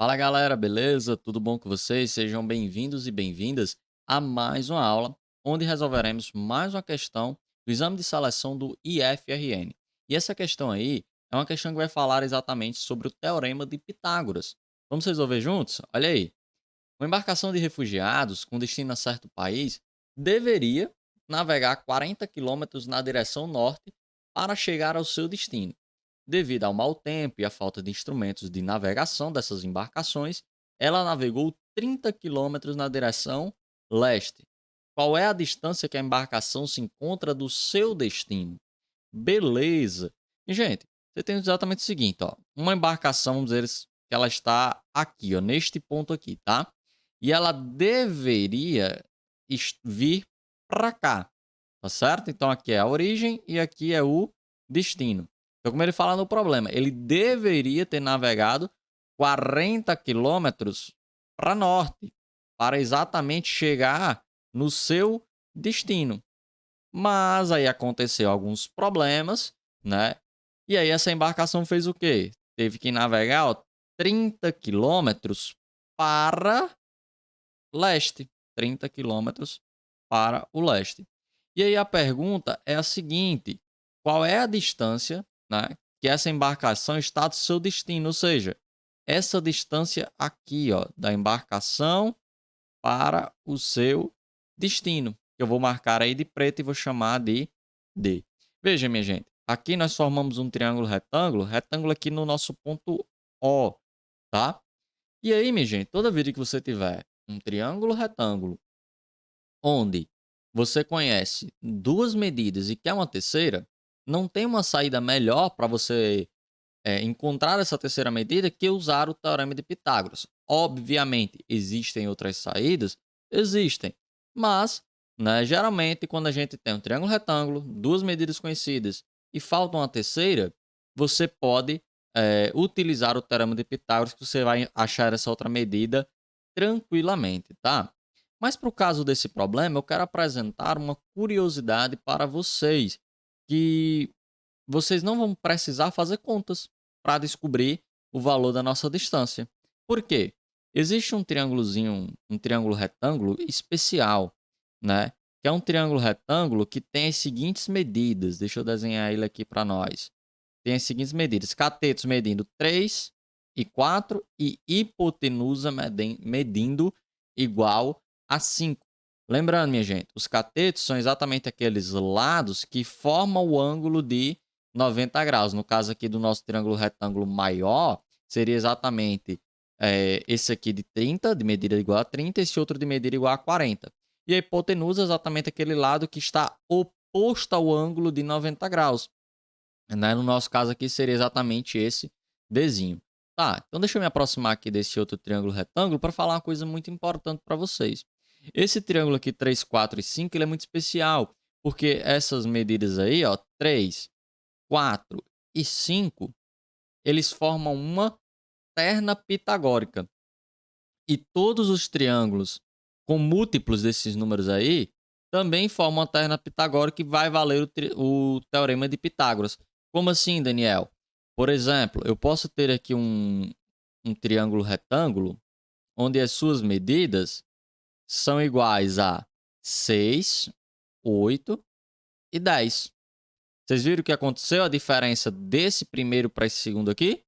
Fala galera, beleza? Tudo bom com vocês? Sejam bem-vindos e bem-vindas a mais uma aula onde resolveremos mais uma questão do exame de seleção do IFRN. E essa questão aí é uma questão que vai falar exatamente sobre o Teorema de Pitágoras. Vamos resolver juntos? Olha aí. Uma embarcação de refugiados com destino a certo país deveria navegar 40 quilômetros na direção norte para chegar ao seu destino. Devido ao mau tempo e à falta de instrumentos de navegação dessas embarcações, ela navegou 30 quilômetros na direção leste. Qual é a distância que a embarcação se encontra do seu destino? Beleza. E, gente, você tem exatamente o seguinte, ó. Uma embarcação, vamos dizer que ela está aqui, ó, neste ponto aqui, tá? E ela deveria vir para cá, tá certo? Então aqui é a origem e aqui é o destino. Então, como ele fala no problema, ele deveria ter navegado 40 quilômetros para norte, para exatamente chegar no seu destino. Mas aí aconteceu alguns problemas, né? E aí essa embarcação fez o quê? Teve que navegar, ó, 30 quilômetros para leste. 30 quilômetros para o leste. E aí a pergunta é a seguinte: qual é a distância, né, que essa embarcação está do seu destino? Ou seja, essa distância aqui, ó, da embarcação para o seu destino. Eu vou marcar aí de preto e vou chamar de D. Veja, minha gente, aqui nós formamos um triângulo retângulo, retângulo aqui no nosso ponto O, tá? E aí, minha gente, toda vez que você tiver um triângulo retângulo onde você conhece duas medidas e quer uma terceira, não tem uma saída melhor para você encontrar essa terceira medida que usar o Teorema de Pitágoras. Obviamente, existem outras saídas? Existem. Mas, né, geralmente, quando a gente tem um triângulo retângulo, duas medidas conhecidas e falta uma terceira, você pode utilizar o Teorema de Pitágoras, que você vai achar essa outra medida tranquilamente, tá? Mas para o caso desse problema, eu quero apresentar uma curiosidade para vocês, que vocês não vão precisar fazer contas para descobrir o valor da nossa distância. Por quê? Existe um triângulozinho, um triângulo retângulo especial, né? Que é um triângulo retângulo que tem as seguintes medidas. Deixa eu desenhar ele aqui para nós. Tem as seguintes medidas: catetos medindo 3 e 4 e hipotenusa medindo igual a 5. Lembrando, minha gente, os catetos são exatamente aqueles lados que formam o ângulo de 90 graus. No caso aqui do nosso triângulo retângulo maior, seria exatamente esse aqui de 30, de medida igual a 30, esse outro de medida igual a 40. E a hipotenusa é exatamente aquele lado que está oposto ao ângulo de 90 graus. Né? No nosso caso aqui seria exatamente esse Dzinho. Tá, então deixa eu me aproximar aqui desse outro triângulo retângulo para falar uma coisa muito importante para vocês. Esse triângulo aqui 3, 4 e 5 ele é muito especial, porque essas medidas aí, ó, 3, 4 e 5, eles formam uma terna pitagórica. E todos os triângulos com múltiplos desses números aí também formam uma terna pitagórica e vai valer o teorema de Pitágoras. Como assim, Daniel? Por exemplo, eu posso ter aqui um triângulo retângulo onde as suas medidas são iguais a 6, 8 e 10. Vocês viram o que aconteceu? A diferença desse primeiro para esse segundo aqui?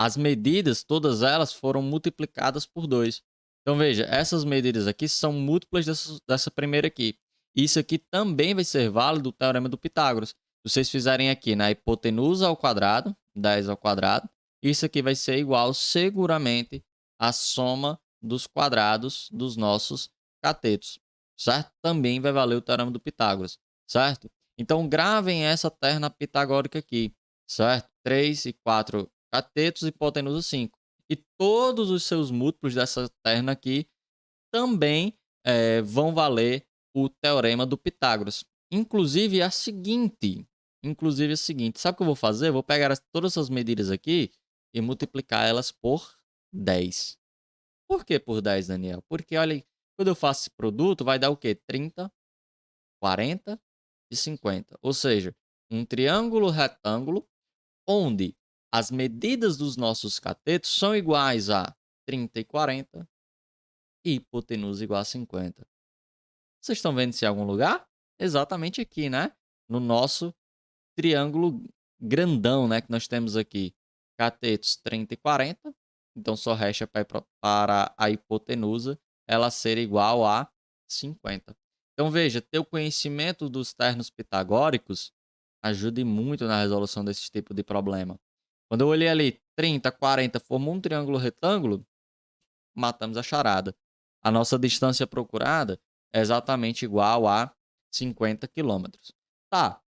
As medidas, todas elas foram multiplicadas por 2. Então, veja, essas medidas aqui são múltiplas dessa primeira aqui. Isso aqui também vai ser válido do Teorema do Pitágoras. Se vocês fizerem aqui na hipotenusa ao quadrado, 10 ao quadrado, isso aqui vai ser igual, seguramente, à soma dos quadrados dos nossos catetos, certo? Também vai valer o Teorema do Pitágoras, certo? Então, gravem essa terna pitagórica aqui, certo? 3 e 4 catetos, hipotenusa 5. E todos os seus múltiplos dessa terna aqui também vão valer o teorema do Pitágoras. Inclusive a seguinte, sabe o que eu vou fazer? Eu vou pegar todas essas medidas aqui e multiplicar elas por 10. Por que por 10, Daniel? Porque, olha, quando eu faço esse produto, vai dar o quê? 30, 40 e 50. Ou seja, um triângulo retângulo onde as medidas dos nossos catetos são iguais a 30 e 40, e hipotenusa igual a 50. Vocês estão vendo isso em algum lugar? Exatamente aqui, né? No nosso triângulo grandão, né, que nós temos aqui. Catetos 30 e 40. Então, só resta para a hipotenusa ela ser igual a 50. Então, veja, ter o conhecimento dos termos pitagóricos ajuda muito na resolução desse tipo de problema. Quando eu olhei ali, 30, 40 formam um triângulo retângulo, matamos a charada. A nossa distância procurada é exatamente igual a 50 quilômetros. Tá,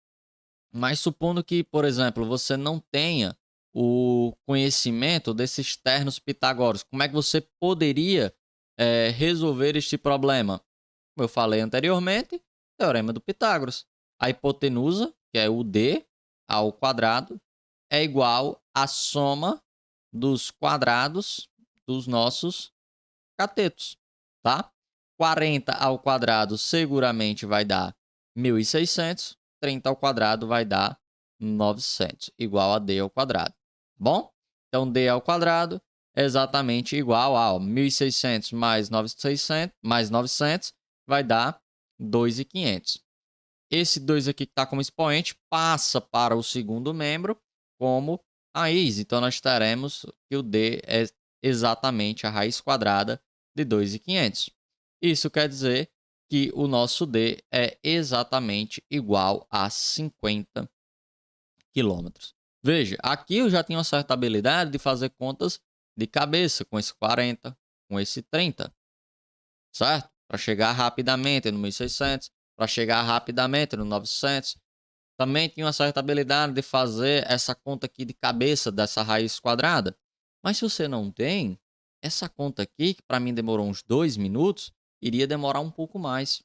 mas supondo que, por exemplo, você não tenha o conhecimento desses termos pitagóricos, como é que você poderia resolver este problema? Como eu falei anteriormente, teorema do Pitágoras. A hipotenusa, que é o d ao quadrado, é igual à soma dos quadrados dos nossos catetos, tá? 40 ao quadrado seguramente vai dar 1.600, 30 ao quadrado vai dar 900, igual a d ao quadrado, bom? Então, d ao quadrado é exatamente igual a 1.600 mais 900 vai dar 2.500. Esse 2 aqui que está como expoente passa para o segundo membro como raiz. Então, nós teremos que o d é exatamente a raiz quadrada de 2.500. Isso quer dizer que o nosso d é exatamente igual a 50 quilômetros. Veja, aqui eu já tenho uma certa habilidade de fazer contas de cabeça com esse 40, com esse 30, certo? Para chegar rapidamente no 1.600, para chegar rapidamente no 900. Também tinha uma certa habilidade de fazer essa conta aqui de cabeça dessa raiz quadrada. Mas se você não tem, essa conta aqui, que para mim demorou uns 2 minutos, iria demorar um pouco mais.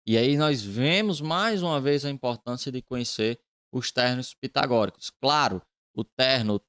E aí nós vemos mais uma vez a importância de conhecer os termos pitagóricos. Claro, o termo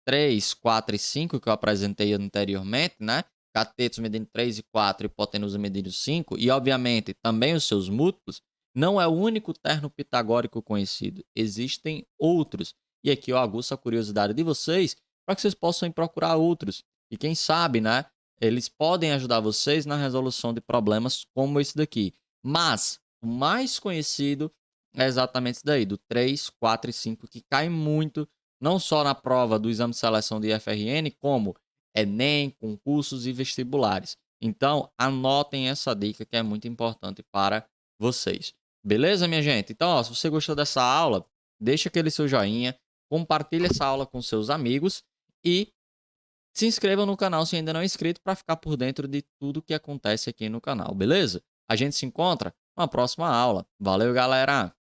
3, 4 e 5 que eu apresentei anteriormente, né? Catetos medindo 3 e 4, hipotenusa medindo 5, e obviamente também os seus múltiplos, não é o único termo pitagórico conhecido. Existem outros. E aqui eu aguço a curiosidade de vocês para que vocês possam procurar outros. E quem sabe, né? Eles podem ajudar vocês na resolução de problemas como esse daqui. Mas o mais conhecido é exatamente esse daí, do 3, 4 e 5, que cai muito, não só na prova do exame de seleção de IFRN, como Enem, concursos e vestibulares. Então, anotem essa dica que é muito importante para vocês. Beleza, minha gente? Então, ó, se você gostou dessa aula, deixa aquele seu joinha, compartilhe essa aula com seus amigos e se inscreva no canal se ainda não é inscrito para ficar por dentro de tudo que acontece aqui no canal, beleza? A gente se encontra na próxima aula. Valeu, galera!